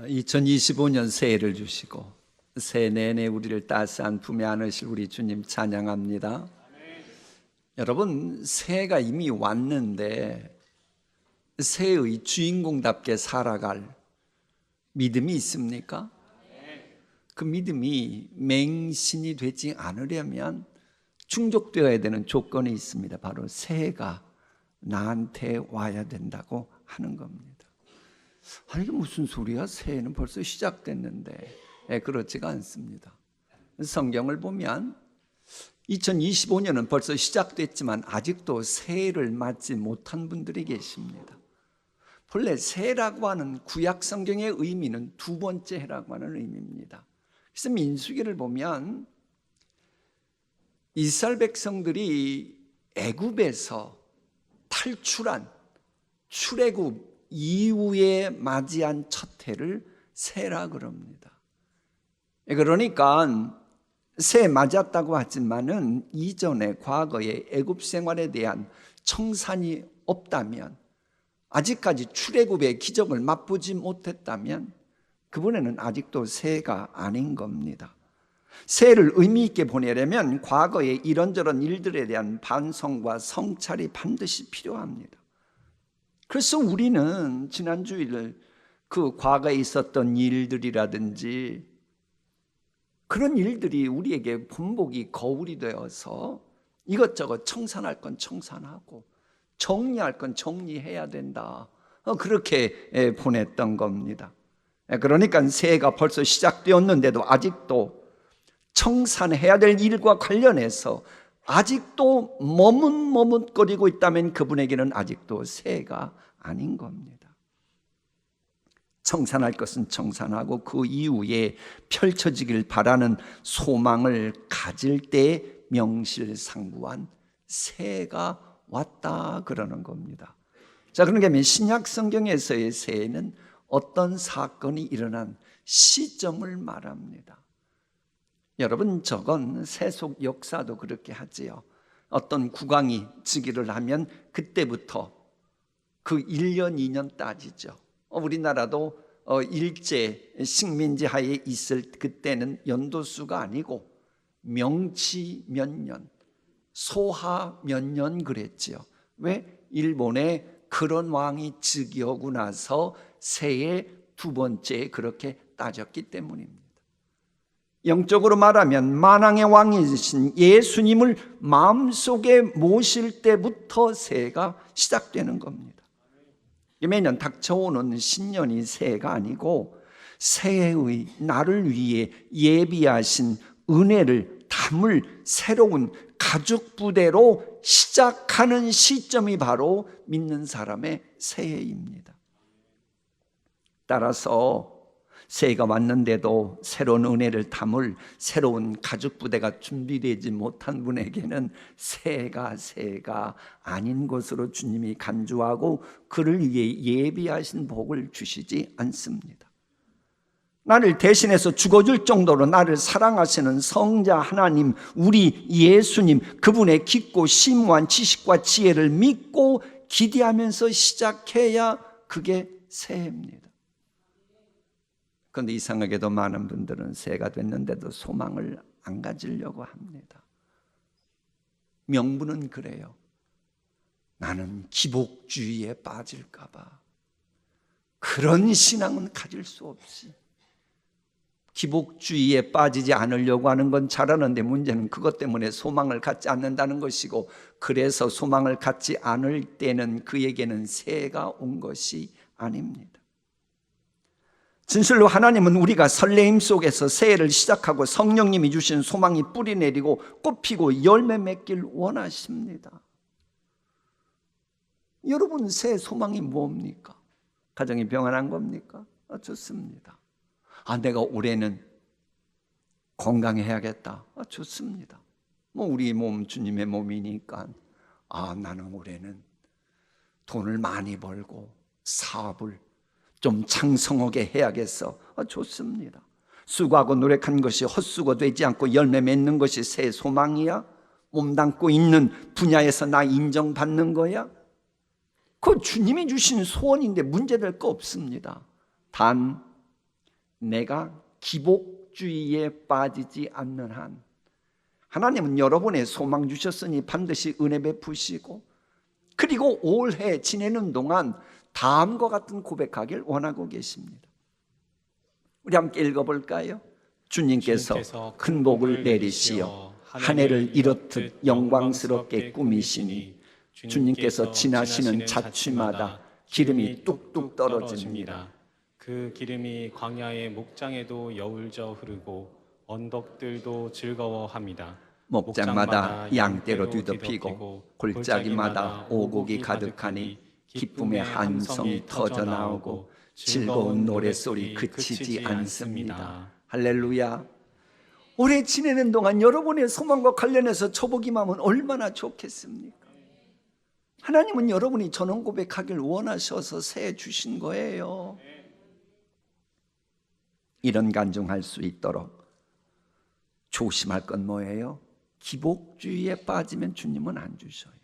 2025년 새해를 주시고 새해 내내 우리를 따스한 품에 안으실 우리 주님 찬양합니다. 여러분, 새해가 이미 왔는데 새해의 주인공답게 살아갈 믿음이 있습니까? 그 믿음이 맹신이 되지 않으려면 충족되어야 되는 조건이 있습니다. 바로 새해가 나한테 와야 된다고 하는 겁니다. 아니, 이게 무슨 소리야? 새해는 벌써 시작됐는데. 그렇지가 않습니다. 성경을 보면 2025년은 벌써 시작됐지만 아직도 새해를 맞지 못한 분들이 계십니다. 본래 새해라고 하는 구약 성경의 의미는 두 번째 해라고 하는 의미입니다. 그래서 민수기를 보면 이스라엘 백성들이 애굽에서 탈출한 출애굽 이후에 맞이한 첫 해를 새해라 그럽니다. 그러니까 새해 맞았다고 하지만은 이전에 과거에 애굽 생활에 대한 청산이 없다면, 아직까지 출애굽의 기적을 맛보지 못했다면 그분에는 아직도 새해가 아닌 겁니다. 새해를 의미 있게 보내려면 과거의 이런저런 일들에 대한 반성과 성찰이 반드시 필요합니다. 그래서 우리는 지난 주일 그 과거에 있었던 일들이라든지 그런 일들이 우리에게 본보기 거울이 되어서 이것저것 청산할 건 청산하고 정리할 건 정리해야 된다, 그렇게 보냈던 겁니다. 그러니까 새해가 벌써 시작되었는데도 아직도 청산해야 될 일과 관련해서 아직도 머뭇머뭇거리고 있다면 그분에게는 아직도 새해가 아닌 겁니다. 청산할 것은 청산하고 그 이후에 펼쳐지길 바라는 소망을 가질 때 명실상부한 새해가 왔다 그러는 겁니다. 자, 그러면 신약 성경에서의 새해는 어떤 사건이 일어난 시점을 말합니다. 여러분, 저건 세속 역사도 그렇게 하지요. 어떤 국왕이 즉위를 하면 그때부터 그 1년 2년 따지죠. 우리나라도 일제 식민지 하에 있을 그때는 연도수가 아니고 명치 몇 년, 소하 몇 년 그랬지요. 왜? 일본에 그런 왕이 즉위하고 나서 새해 두 번째 그렇게 따졌기 때문입니다. 영적으로 말하면 만왕의 왕이신 예수님을 마음속에 모실 때부터 새해가 시작되는 겁니다. 매년 닥쳐오는 신년이 새해가 아니고 새해의 나를 위해 예비하신 은혜를 담을 새로운 가죽 부대로 시작하는 시점이 바로 믿는 사람의 새해입니다. 따라서 새해가 왔는데도 새로운 은혜를 담을 새로운 가죽 부대가 준비되지 못한 분에게는 새해가 아닌 것으로 주님이 간주하고 그를 위해 예비하신 복을 주시지 않습니다. 나를 대신해서 죽어줄 정도로 나를 사랑하시는 성자 하나님, 우리 예수님, 그분의 깊고 심오한 지식과 지혜를 믿고 기대하면서 시작해야 그게 새해입니다. 그런데 이상하게도 많은 분들은 새해가 됐는데도 소망을 안 가지려고 합니다. 명분은 그래요. 나는 기복주의에 빠질까 봐. 그런 신앙은 가질 수 없이. 기복주의에 빠지지 않으려고 하는 건 잘하는데 문제는 그것 때문에 소망을 갖지 않는다는 것이고, 그래서 소망을 갖지 않을 때는 그에게는 새해가 온 것이 아닙니다. 진실로 하나님은 우리가 설레임 속에서 새해를 시작하고 성령님이 주신 소망이 뿌리 내리고 꽃피고 열매 맺길 원하십니다. 여러분, 새해 소망이 뭡니까? 가정이 평안한 겁니까? 좋습니다. 내가 올해는 건강해야겠다. 좋습니다. 우리 몸 주님의 몸이니까 나는 올해는 돈을 많이 벌고 사업을 좀 창성하게 해야겠어. 좋습니다. 수고하고 노력한 것이 헛수고 되지 않고 열매 맺는 것이 새 소망이야? 몸담고 있는 분야에서 나 인정받는 거야? 그건 주님이 주신 소원인데 문제될 거 없습니다. 단 내가 기복주의에 빠지지 않는 한 하나님은 여러분의 소망 주셨으니 반드시 은혜 베푸시고, 그리고 올해 지내는 동안 다음과 같은 고백하길 원하고 계십니다. 우리 함께 읽어볼까요? 주님께서 큰 복을 내리시어 한 해를 이렇듯 영광스럽게 꾸미시니 주님께서 지나시는 자취마다 기름이 뚝뚝 떨어집니다. 그 기름이 광야의 목장에도 여울져 흐르고 언덕들도 즐거워합니다. 목장마다 양떼로 뒤덮이고 골짜기마다 오곡이 가득하니 기쁨의 한성이 터져나오고 즐거운 노랫소리 그치지 않습니다. 할렐루야. 올해 지내는 동안 여러분의 소망과 관련해서 초복이면 얼마나 좋겠습니까? 하나님은 여러분이 전원 고백하길 원하셔서 새해 주신 거예요. 이런 간증할 수 있도록 조심할 건 뭐예요? 기복주의에 빠지면 주님은 안 주셔요.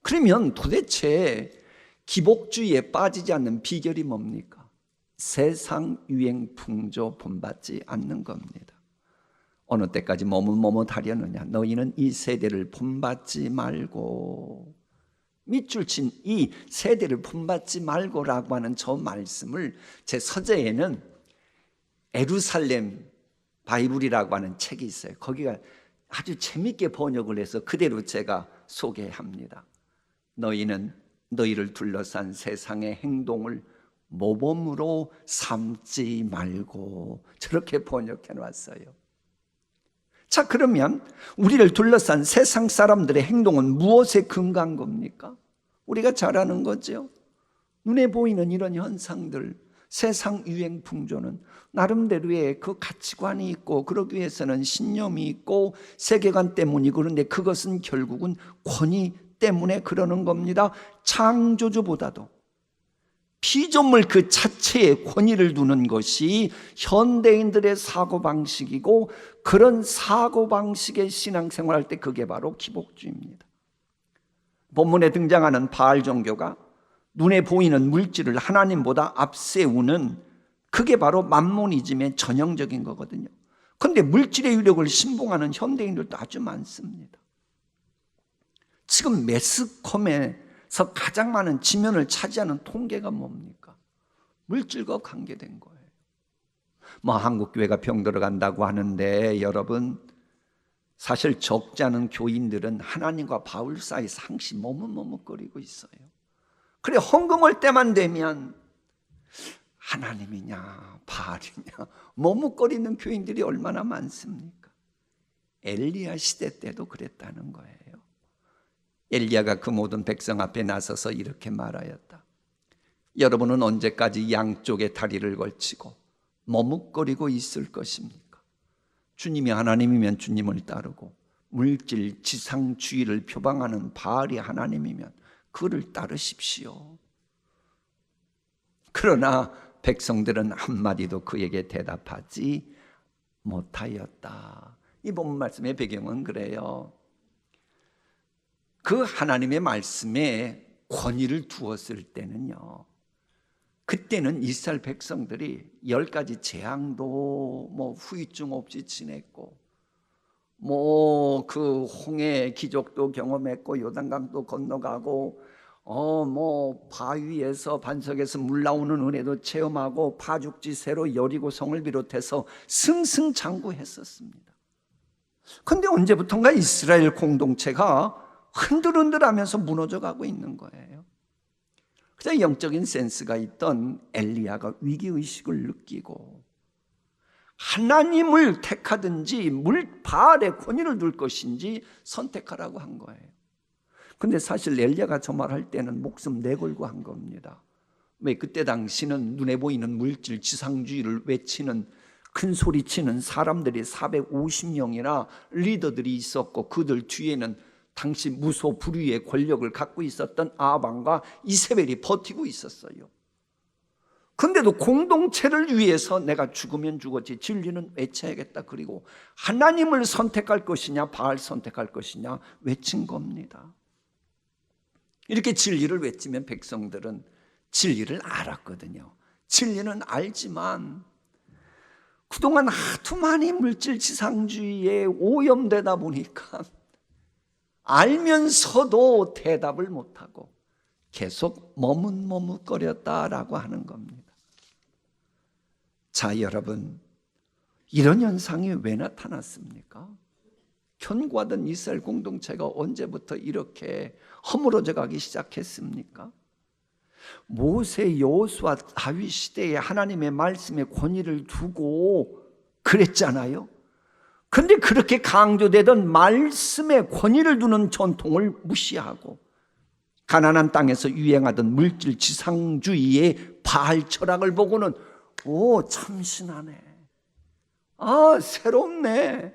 그러면 도대체 기복주의에 빠지지 않는 비결이 뭡니까? 세상 유행 풍조 본받지 않는 겁니다. 어느 때까지 머뭇머뭇하려느냐? 너희는 이 세대를 본받지 말고, 밑줄 친 이 세대를 본받지 말고라고 하는 저 말씀을 제 서재에는 에루살렘 바이블이라고 하는 책이 있어요. 거기가 아주 재밌게 번역을 해서 그대로 제가 소개합니다. 너희는 너희를 둘러싼 세상의 행동을 모범으로 삼지 말고, 저렇게 번역해 놨어요. 자, 그러면 우리를 둘러싼 세상 사람들의 행동은 무엇에 근거한 겁니까? 우리가 잘 아는 거죠. 눈에 보이는 이런 현상들, 세상 유행 풍조는 나름대로의 그 가치관이 있고, 그러기 위해서는 신념이 있고 세계관 때문이고, 그런데 그것은 결국은 권위 때문에 그러는 겁니다. 창조주보다도 피조물 그 자체에 권위를 두는 것이 현대인들의 사고방식이고, 그런 사고방식의 신앙생활할 때 그게 바로 기복주의입니다. 본문에 등장하는 바알 종교가 눈에 보이는 물질을 하나님보다 앞세우는, 그게 바로 맘모니즘의 전형적인 거거든요. 그런데 물질의 유력을 신봉하는 현대인들도 아주 많습니다. 지금 매스컴에서 가장 많은 지면을 차지하는 통계가 뭡니까? 물질과 관계된 거예요. 한국교회가 병들어간다고 하는데, 여러분, 사실 적지 않은 교인들은 하나님과 바울 사이에서 항상 머뭇머뭇거리고 있어요. 그래, 헌금할 때만 되면 하나님이냐 바알이냐 머뭇거리는 교인들이 얼마나 많습니까? 엘리야 시대 때도 그랬다는 거예요. 엘리야가 그 모든 백성 앞에 나서서 이렇게 말하였다. 여러분은 언제까지 양쪽에 다리를 걸치고 머뭇거리고 있을 것입니까? 주님이 하나님이면 주님을 따르고, 물질 지상주의를 표방하는 바알이 하나님이면 그를 따르십시오. 그러나 백성들은 한마디도 그에게 대답하지 못하였다. 이 본문 말씀의 배경은 그래요. 그 하나님의 말씀에 권위를 두었을 때는요, 그때는 이스라엘 백성들이 10가지 재앙도 후유증 없이 지냈고, 그 홍해 기적도 경험했고, 요단강도 건너가고, 바위에서 반석에서 물 나오는 은혜도 체험하고, 파죽지세로 여리고성을 비롯해서 승승장구했었습니다. 그런데 언제부턴가 이스라엘 공동체가 흔들흔들하면서 무너져가고 있는 거예요. 그래서 영적인 센스가 있던 엘리야가 위기의식을 느끼고 하나님을 택하든지 바알의 권위를 둘 것인지 선택하라고 한 거예요. 근데 사실 엘리야가 저 말할 때는 목숨 내걸고 한 겁니다. 왜? 그때 당시는 눈에 보이는 물질 지상주의를 외치는, 큰 소리치는 사람들이 450명이나 리더들이 있었고, 그들 뒤에는 당시 무소불위의 권력을 갖고 있었던 아합과 이세벨이 버티고 있었어요. 근데도 공동체를 위해서 내가 죽으면 죽었지 진리는 외쳐야겠다. 그리고 하나님을 선택할 것이냐 바알 선택할 것이냐 외친 겁니다. 이렇게 진리를 외치면 백성들은 진리를 알았거든요. 진리는 알지만 그동안 하도 많이 물질지상주의에 오염되다 보니까 알면서도 대답을 못하고 계속 머뭇머뭇거렸다라고 하는 겁니다. 자, 여러분, 이런 현상이 왜 나타났습니까? 견고하던 이스라엘 공동체가 언제부터 이렇게 허물어져 가기 시작했습니까? 모세, 여호수아, 다윗 시대에 하나님의 말씀에 권위를 두고 그랬잖아요. 그런데 그렇게 강조되던 말씀에 권위를 두는 전통을 무시하고 가나안 땅에서 유행하던 물질 지상주의의 바알 철학을 보고는 참신하네, 새롭네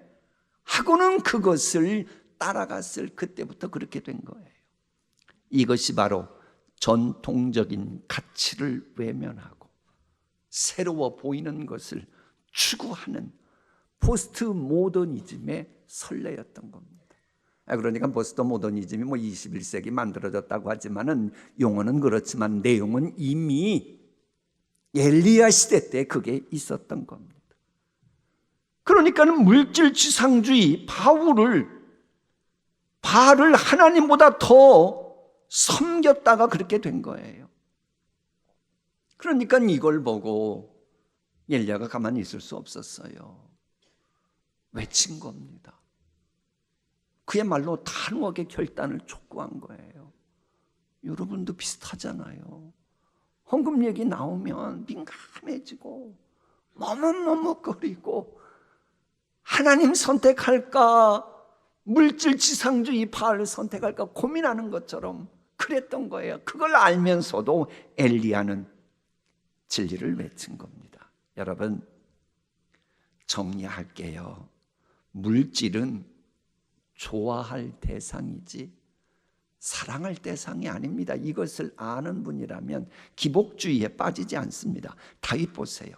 하고는 그것을 따라갔을 그때부터 그렇게 된 거예요. 이것이 바로 전통적인 가치를 외면하고 새로워 보이는 것을 추구하는 포스트 모더니즘의 선례였던 겁니다. 그러니까 포스트 모더니즘이 21세기 만들어졌다고 하지만은 용어는 그렇지만 내용은 이미 엘리야 시대 때 그게 있었던 겁니다. 그러니까는 물질 지상주의 바알을 하나님보다 더 섬겼다가 그렇게 된 거예요. 그러니까 이걸 보고 엘리야가 가만히 있을 수 없었어요. 외친 겁니다. 그야말로 단호하게 결단을 촉구한 거예요. 여러분도 비슷하잖아요. 헌금 얘기 나오면 민감해지고 머뭇머뭇거리고 하나님 선택할까 물질 지상주의 바알을 선택할까 고민하는 것처럼 그랬던 거예요. 그걸 알면서도 엘리야는 진리를 외친 겁니다. 여러분, 정리할게요. 물질은 좋아할 대상이지 사랑할 대상이 아닙니다. 이것을 아는 분이라면 기복주의에 빠지지 않습니다. 다윗 보세요.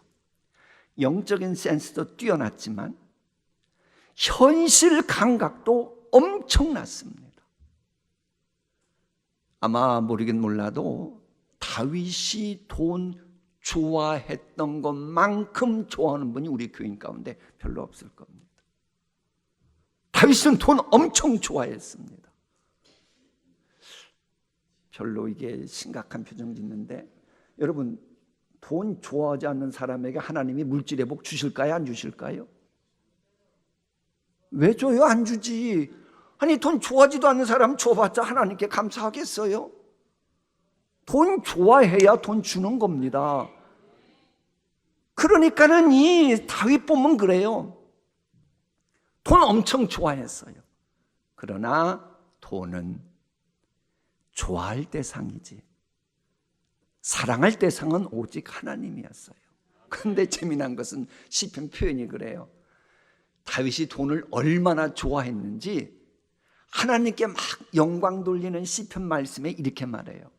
영적인 센스도 뛰어났지만 현실 감각도 엄청났습니다. 아마 모르긴 몰라도 다윗이 돈 좋아했던 것만큼 좋아하는 분이 우리 교인 가운데 별로 없을 겁니다. 다윗은 돈 엄청 좋아했습니다. 별로 이게 심각한 표정 짓는데, 여러분, 돈 좋아하지 않는 사람에게 하나님이 물질의 복 주실까요? 안 주실까요? 왜 줘요? 안 주지. 아니, 돈 좋아하지도 않는 사람 줘봤자 하나님께 감사하겠어요? 돈 좋아해야 돈 주는 겁니다. 그러니까는 이 다윗 보면 그래요. 돈 엄청 좋아했어요. 그러나 돈은 좋아할 대상이지 사랑할 대상은 오직 하나님이었어요. 그런데 재미난 것은 시편 표현이 그래요. 다윗이 돈을 얼마나 좋아했는지 하나님께 막 영광 돌리는 시편 말씀에 이렇게 말해요.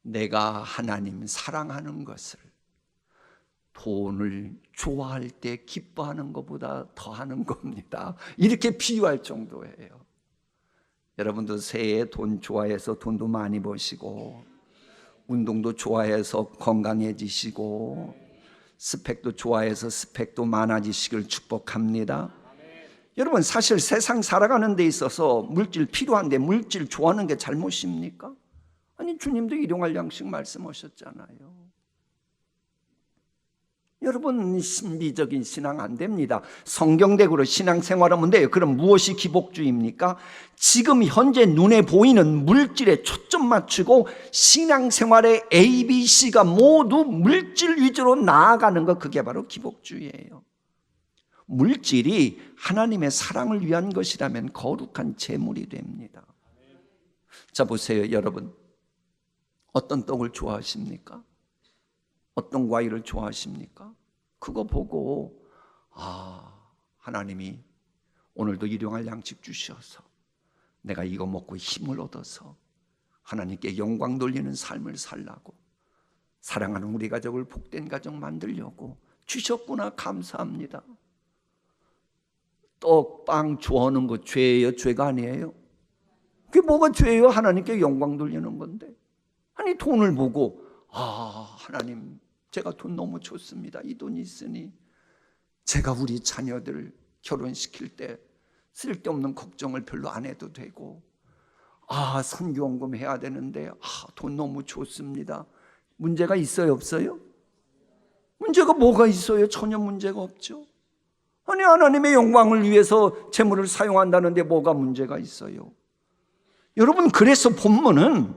내가 하나님 사랑하는 것을 돈을 좋아할 때 기뻐하는 것보다 더하는 겁니다. 이렇게 비유할 정도예요. 여러분도 새해 돈 좋아해서 돈도 많이 버시고, 운동도 좋아해서 건강해지시고, 스펙도 좋아해서 스펙도 많아지시길 축복합니다. 여러분, 사실 세상 살아가는 데 있어서 물질 필요한데 물질 좋아하는 게 잘못입니까? 아니, 주님도 일용할 양식 말씀하셨잖아요. 여러분, 신비적인 신앙 안 됩니다. 성경대로로 신앙생활하면 돼요. 그럼 무엇이 기복주의입니까? 지금 현재 눈에 보이는 물질에 초점 맞추고 신앙생활의 A, B, C가 모두 물질 위주로 나아가는 것, 그게 바로 기복주의예요. 물질이 하나님의 사랑을 위한 것이라면 거룩한 재물이 됩니다. 자, 보세요, 여러분. 어떤 떡을 좋아하십니까? 어떤 과일을 좋아하십니까? 그거 보고 하나님이 오늘도 일용할 양식 주셔서 내가 이거 먹고 힘을 얻어서 하나님께 영광 돌리는 삶을 살라고, 사랑하는 우리 가족을 복된 가족 만들려고 주셨구나, 감사합니다. 떡, 빵 좋아하는 거 죄예요? 죄가 아니에요? 그게 뭐가 죄예요? 하나님께 영광 돌리는 건데. 아니, 돈을 보고 하나님 제가 돈 너무 좋습니다. 이 돈이 있으니 제가 우리 자녀들 결혼시킬 때 쓸데없는 걱정을 별로 안 해도 되고, 선교원금 해야 되는데 돈 너무 좋습니다. 문제가 있어요, 없어요? 문제가 뭐가 있어요? 전혀 문제가 없죠. 아니, 하나님의 영광을 위해서 재물을 사용한다는데 뭐가 문제가 있어요? 여러분, 그래서 본문은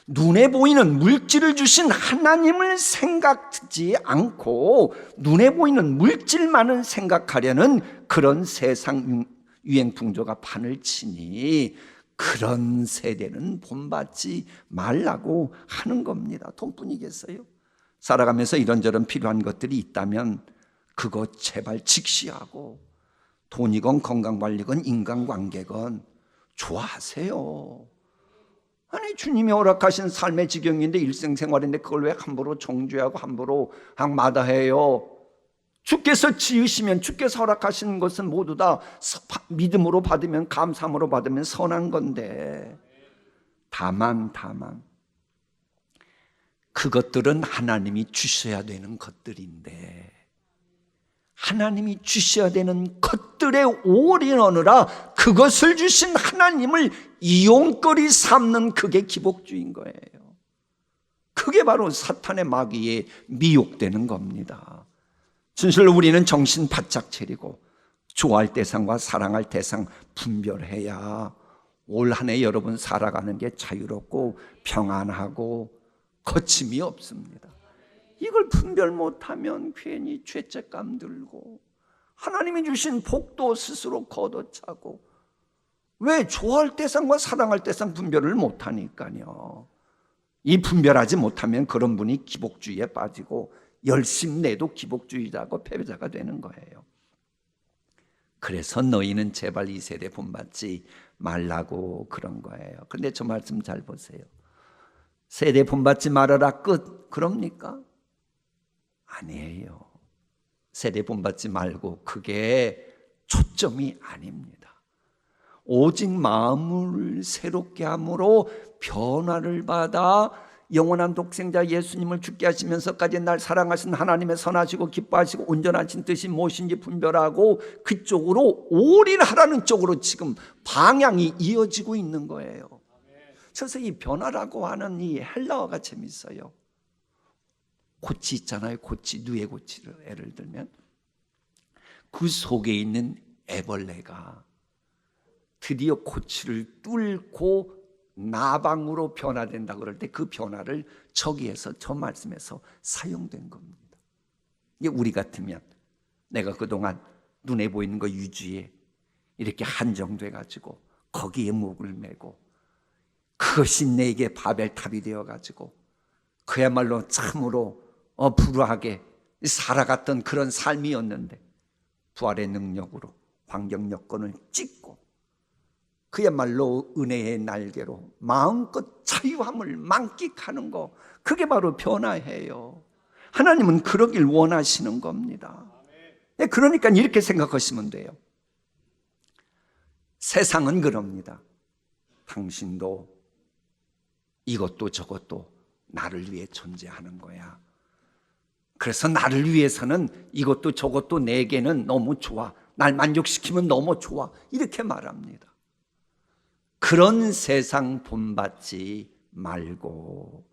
눈에 보이는 물질을 주신 하나님을 생각지 않고 눈에 보이는 물질만을 생각하려는 그런 세상 유행 풍조가 판을 치니 그런 세대는 본받지 말라고 하는 겁니다. 돈뿐이겠어요? 살아가면서 이런저런 필요한 것들이 있다면 그거 제발 직시하고, 돈이건 건강관리건 인간관계건 좋아하세요. 아니, 주님이 허락하신 삶의 지경인데, 일생생활인데 그걸 왜 함부로 정죄하고 함부로 마다해요? 주께서 지으시면, 주께서 허락하신 것은 모두 다 믿음으로 받으면, 감사함으로 받으면 선한 건데, 다만 그것들은 하나님이 주셔야 되는 것들인데, 하나님이 주셔야 되는 것들에 올인하느라 그것을 주신 하나님을 이용거리 삼는 그게 기복주의인 거예요. 그게 바로 사탄의 마귀에 미혹되는 겁니다. 진실로 우리는 정신 바짝 차리고 좋아할 대상과 사랑할 대상 분별해야 올 한 해 여러분 살아가는 게 자유롭고 평안하고 거침이 없습니다. 이걸 분별 못하면 괜히 죄책감 들고 하나님이 주신 복도 스스로 걷어차고, 왜? 좋아할 대상과 사랑할 대상 분별을 못하니까요. 이 분별하지 못하면 그런 분이 기복주의에 빠지고 열심내도 기복주의자고 패배자가 되는 거예요. 그래서 너희는 제발 이 세대 본받지 말라고 그런 거예요. 그런데 저 말씀 잘 보세요. 세대 본받지 말아라 끝, 그럽니까? 아니에요. 세대 본받지 말고 그게 초점이 아닙니다. 오직 마음을 새롭게 함으로 변화를 받아 영원한 독생자 예수님을 죽게 하시면서까지 날 사랑하신 하나님의 선하시고 기뻐하시고 온전하신 뜻이 무엇인지 분별하고 그쪽으로 올인하라는 쪽으로 지금 방향이 이어지고 있는 거예요. 그래서 이 변화라고 하는 이 헬라어가 재밌어요. 고치 있잖아요. 고치, 누에 고치를 예를 들면 그 속에 있는 애벌레가 드디어 고치를 뚫고 나방으로 변화된다 그럴 때 그 변화를 저기에서, 저 말씀에서 사용된 겁니다. 이게 우리 같으면 내가 그동안 눈에 보이는 거 유지에 이렇게 한정돼 가지고 거기에 목을 메고 그것이 내게 바벨탑이 되어 가지고 그야말로 참으로 불우하게 살아갔던 그런 삶이었는데 부활의 능력으로 환경 여건을 찢고 그야말로 은혜의 날개로 마음껏 자유함을 만끽하는 거, 그게 바로 변화예요. 하나님은 그러길 원하시는 겁니다. 그러니까 이렇게 생각하시면 돼요. 세상은 그럽니다. 당신도 이것도 저것도 나를 위해 존재하는 거야. 그래서 나를 위해서는 이것도 저것도 내게는 너무 좋아. 날 만족시키면 너무 좋아. 이렇게 말합니다. 그런 세상 본받지 말고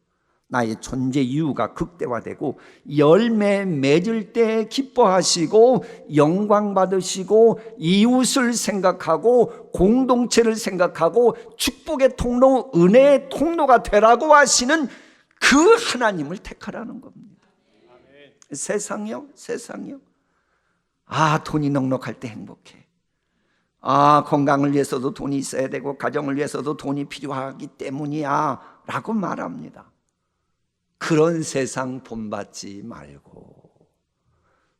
나의 존재 이유가 극대화되고 열매 맺을 때 기뻐하시고 영광 받으시고 이웃을 생각하고 공동체를 생각하고 축복의 통로, 은혜의 통로가 되라고 하시는 그 하나님을 택하라는 겁니다. 세상이요? 세상이요? 돈이 넉넉할 때 행복해. 건강을 위해서도 돈이 있어야 되고 가정을 위해서도 돈이 필요하기 때문이야 라고 말합니다. 그런 세상 본받지 말고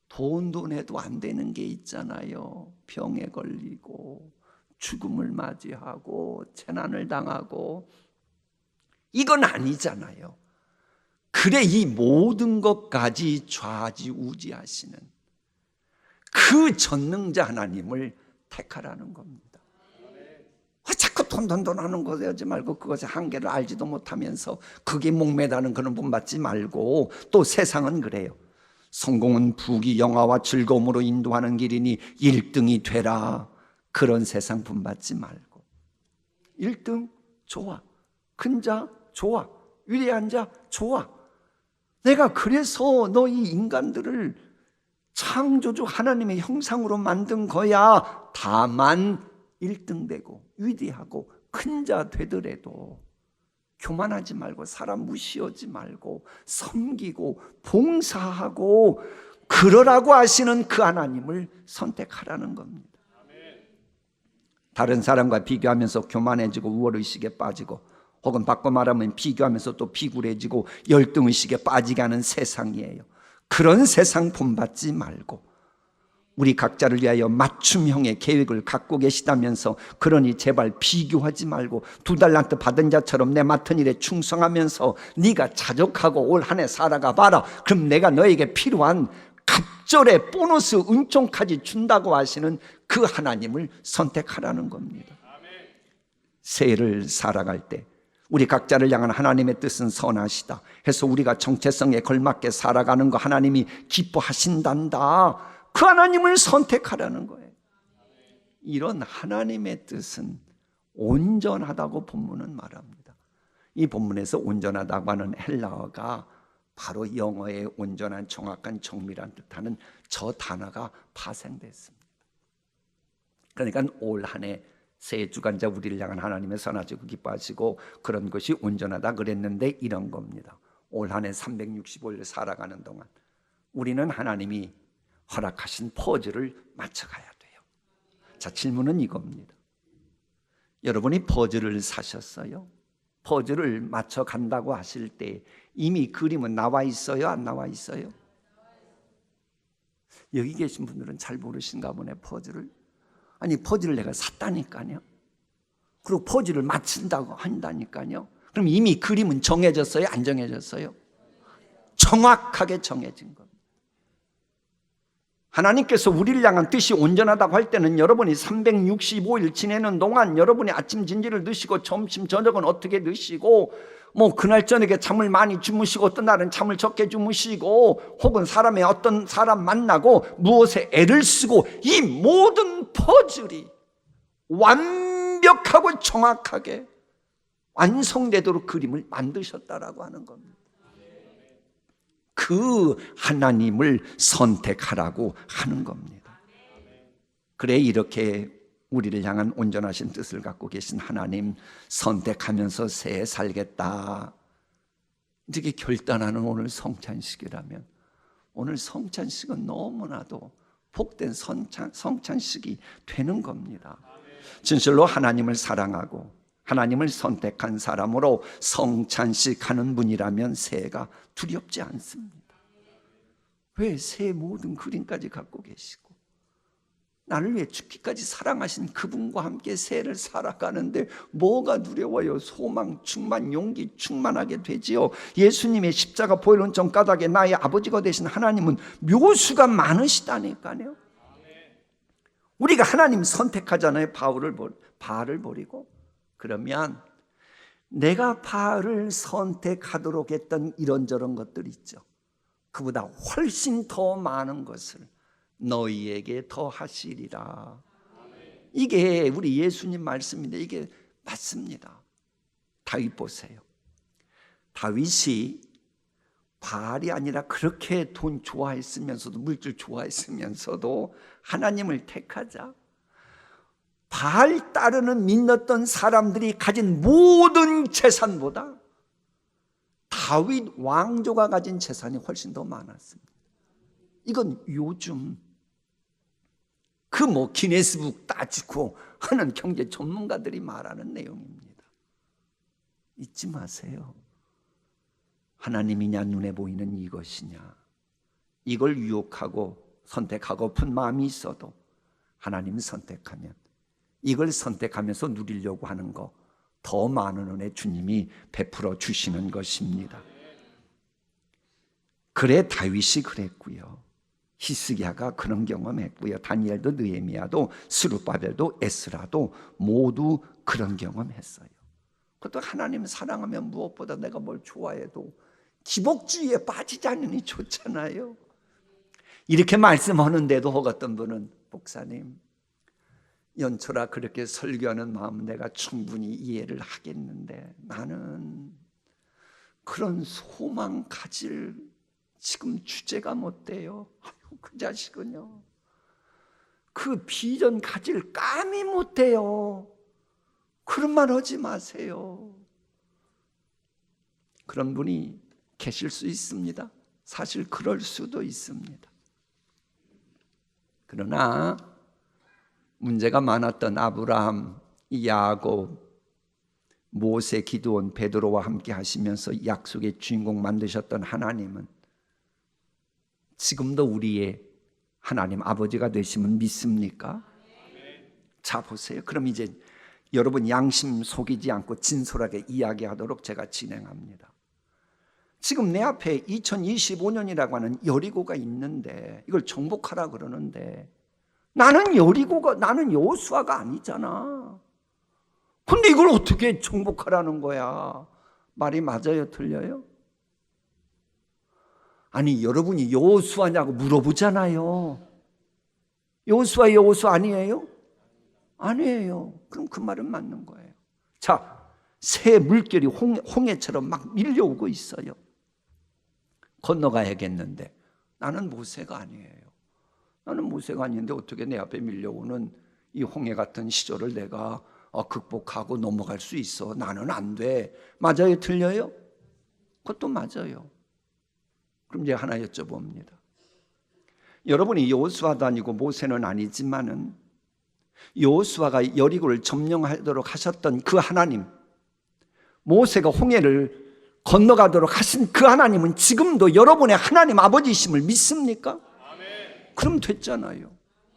돈도 내도 안 되는 게 있잖아요. 병에 걸리고 죽음을 맞이하고 재난을 당하고 이건 아니잖아요. 그래 이 모든 것까지 좌지우지하시는 그 전능자 하나님을 택하라는 겁니다. 자꾸 돈 하는 거 하지 말고 그것의 한계를 알지도 못하면서 그게 목매다는 그런 분 받지 말고. 또 세상은 그래요. 성공은 부귀 영화와 즐거움으로 인도하는 길이니 1등이 되라. 그런 세상 분 받지 말고 1등 좋아, 큰 자 좋아, 위대한 자 좋아. 내가 그래서 너희 인간들을 창조주 하나님의 형상으로 만든 거야. 다만 1등 되고 위대하고 큰 자 되더라도 교만하지 말고 사람 무시하지 말고 섬기고 봉사하고 그러라고 하시는 그 하나님을 선택하라는 겁니다. 다른 사람과 비교하면서 교만해지고 우월의식에 빠지고, 혹은 바꿔 말하면 비교하면서 또 비굴해지고 열등의식에 빠지게 하는 세상이에요. 그런 세상 본받지 말고 우리 각자를 위하여 맞춤형의 계획을 갖고 계시다면서, 그러니 제발 비교하지 말고 2달란트 받은 자처럼 내 맡은 일에 충성하면서 네가 자족하고 올 한 해 살아가 봐라. 그럼 내가 너에게 필요한 갑절의 보너스 은총까지 준다고 하시는 그 하나님을 선택하라는 겁니다. 새해를 살아갈 때 우리 각자를 향한 하나님의 뜻은 선하시다 해서 우리가 정체성에 걸맞게 살아가는 거 하나님이 기뻐하신단다. 그 하나님을 선택하라는 거예요. 이런 하나님의 뜻은 온전하다고 본문은 말합니다. 이 본문에서 온전하다고 하는 헬라어가 바로 영어의 온전한, 정확한, 정밀한 뜻하는 저 단어가 파생됐습니다. 그러니까 올 한 해 새해 주간자 우리를 향한 하나님의 선하시고 기뻐하시고 그런 것이 온전하다 그랬는데 이런 겁니다. 올 한 해 365일 살아가는 동안 우리는 하나님이 허락하신 퍼즐을 맞춰가야 돼요. 자, 질문은 이겁니다. 여러분이 퍼즐을 사셨어요? 퍼즐을 맞춰간다고 하실 때 이미 그림은 나와 있어요? 안 나와 있어요? 여기 계신 분들은 잘 모르신가 보네. 퍼즐을. 아니, 퍼즐을 내가 샀다니까요. 그리고 퍼즐을 맞춘다고 한다니까요. 그럼 이미 그림은 정해졌어요? 안 정해졌어요? 정확하게 정해진 겁니다. 하나님께서 우리를 향한 뜻이 온전하다고 할 때는 여러분이 365일 지내는 동안 여러분이 아침 진지를 드시고 점심 저녁은 어떻게 드시고, 뭐 그날 저녁에 잠을 많이 주무시고 어떤 날은 잠을 적게 주무시고, 혹은 사람의 어떤 사람 만나고 무엇에 애를 쓰고, 이 모든 퍼즐이 완벽하고 정확하게 완성되도록 그림을 만드셨다라고 하는 겁니다. 그 하나님을 선택하라고 하는 겁니다. 그래, 이렇게 우리를 향한 온전하신 뜻을 갖고 계신 하나님 선택하면서 새해 살겠다 이렇게 결단하는 오늘 성찬식이라면, 오늘 성찬식은 너무나도 복된 성찬식이 되는 겁니다. 진실로 하나님을 사랑하고 하나님을 선택한 사람으로 성찬식 하는 분이라면 새해가 두렵지 않습니다. 왜? 새해 모든 그림까지 갖고 계시고 나를 위해 죽기까지 사랑하신 그분과 함께 새해를 살아가는데 뭐가 두려워요? 소망 충만, 용기 충만하게 되지요. 예수님의 십자가 보혈은 정가닥에 나의 아버지가 되신 하나님은 묘수가 많으시다니까요. 우리가 하나님 선택하잖아요. 바알을 버리고. 그러면 내가 바알을 선택하도록 했던 이런저런 것들 있죠. 그보다 훨씬 더 많은 것을 너희에게 더 하시리라. 이게 우리 예수님 말씀인데 이게 맞습니다. 다윗 보세요. 다윗이 바알이 아니라 그렇게 돈 좋아했으면서도, 물질 좋아했으면서도 하나님을 택하자 바알 따르는 믿었던 사람들이 가진 모든 재산보다 다윗 왕조가 가진 재산이 훨씬 더 많았습니다. 이건 요즘 기네스북 따지고 하는 경제 전문가들이 말하는 내용입니다. 잊지 마세요. 하나님이냐 눈에 보이는 이것이냐, 이걸 유혹하고 선택하고픈 마음이 있어도 하나님 선택하면, 이걸 선택하면서 누리려고 하는 거 더 많은 은혜 주님이 베풀어 주시는 것입니다. 그래 다윗이 그랬고요. 히스기야가 그런 경험했고요. 다니엘도 느헤미야도 스룹바벨도 에스라도 모두 그런 경험했어요. 그것도 하나님 사랑하면 무엇보다 내가 뭘 좋아해도 기복주의에 빠지지 않으니 좋잖아요. 이렇게 말씀하는데도 어떤 분은 목사님, 연초라 그렇게 설교하는 마음 내가 충분히 이해를 하겠는데 나는 그런 소망 가질 지금 주제가 못 돼요. 아유, 그 자식은요, 그 비전 가질 감이 못 돼요. 그런 말 하지 마세요. 그런 분이 계실 수 있습니다. 사실 그럴 수도 있습니다. 그러나 문제가 많았던 아브라함, 야곱, 모세, 기드온, 베드로와 함께 하시면서 약속의 주인공 만드셨던 하나님은 지금도 우리의 하나님 아버지가 되시면 믿습니까? 자, 보세요. 그럼 이제 여러분 양심 속이지 않고 진솔하게 이야기하도록 제가 진행합니다. 지금 내 앞에 2025년이라고 하는 여리고가 있는데 이걸 정복하라 그러는데 나는 여호수아가 아니잖아. 근데 이걸 어떻게 정복하라는 거야? 말이 맞아요, 틀려요? 아니, 여러분이 여호수아냐고 물어보잖아요. 여호수아 아니에요? 아니에요. 그럼 그 말은 맞는 거예요. 자, 새 물결이 홍해처럼 막 밀려오고 있어요. 건너가야겠는데 나는 모세가 아니에요. 나는 모세가 아닌데 어떻게 내 앞에 밀려오는 이 홍해 같은 시절을 내가 극복하고 넘어갈 수 있어? 나는 안 돼. 맞아요, 틀려요? 그것도 맞아요. 그럼 이제 하나 여쭤봅니다. 여러분이 여호수아도 아니고 모세는 아니지만은 여호수아가 여리고를 점령하도록 하셨던 그 하나님, 모세가 홍해를 건너가도록 하신 그 하나님은 지금도 여러분의 하나님 아버지이심을 믿습니까? 아멘. 그럼 됐잖아요.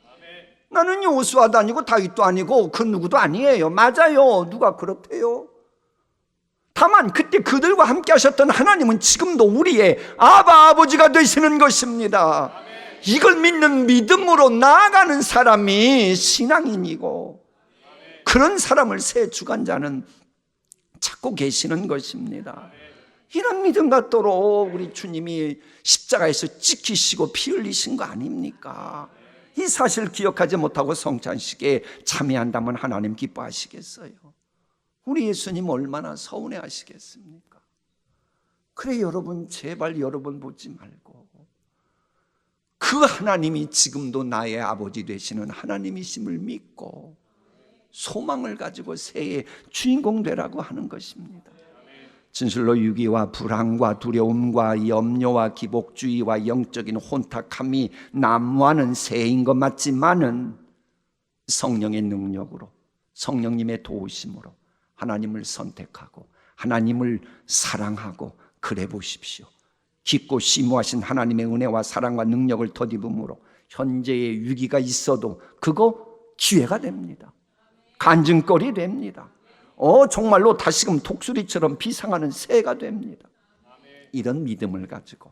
아멘. 나는 여호수아도 아니고 다윗도 아니고 그 누구도 아니에요. 맞아요. 누가 그렇대요? 다만 그때 그들과 함께 하셨던 하나님은 지금도 우리의 아버지가 되시는 것입니다. 아멘. 이걸 믿는 믿음으로 나아가는 사람이 신앙인이고 아멘. 그런 사람을 새 주관자는 찾고 계시는 것입니다. 아멘. 이런 믿음 갖도록 우리 주님이 십자가에서 찍히시고 피 흘리신 거 아닙니까? 이 사실을 기억하지 못하고 성찬식에 참여한다면 하나님 기뻐하시겠어요? 우리 예수님 얼마나 서운해 하시겠습니까? 그래, 여러분 제발 여러분 보지 말고 그 하나님이 지금도 나의 아버지 되시는 하나님이심을 믿고 소망을 가지고 새해 주인공 되라고 하는 것입니다. 진실로 유기와 불안과 두려움과 염려와 기복주의와 영적인 혼탁함이 난무하는 새해인 것 맞지만은 성령의 능력으로, 성령님의 도우심으로 하나님을 선택하고 하나님을 사랑하고 그래 보십시오. 깊고 심오하신 하나님의 은혜와 사랑과 능력을 덧입음으로 현재의 위기가 있어도 그거 기회가 됩니다. 간증거리 됩니다. 정말로 다시금 독수리처럼 비상하는 새해가 됩니다. 이런 믿음을 가지고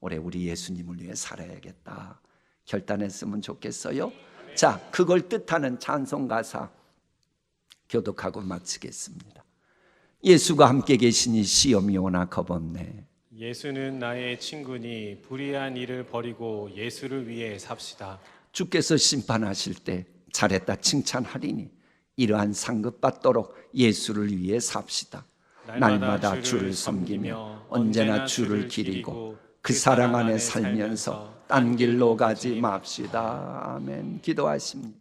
올해 우리 예수님을 위해 살아야겠다 결단했으면 좋겠어요. 자, 그걸 뜻하는 찬송가사 교독하고 마치겠습니다. 예수가 함께 계시니 시험이 오나 겁없네. 예수는 나의 친구니 불의한 일을 버리고 예수를 위해 삽시다. 주께서 심판하실 때 잘했다 칭찬하리니 이러한 상급 받도록 예수를 위해 삽시다. 날마다 주를 섬기며 언제나 주를 기리고 그 사랑 안에 살면서 딴 길로 가지 맙시다. 아멘. 기도하십니다.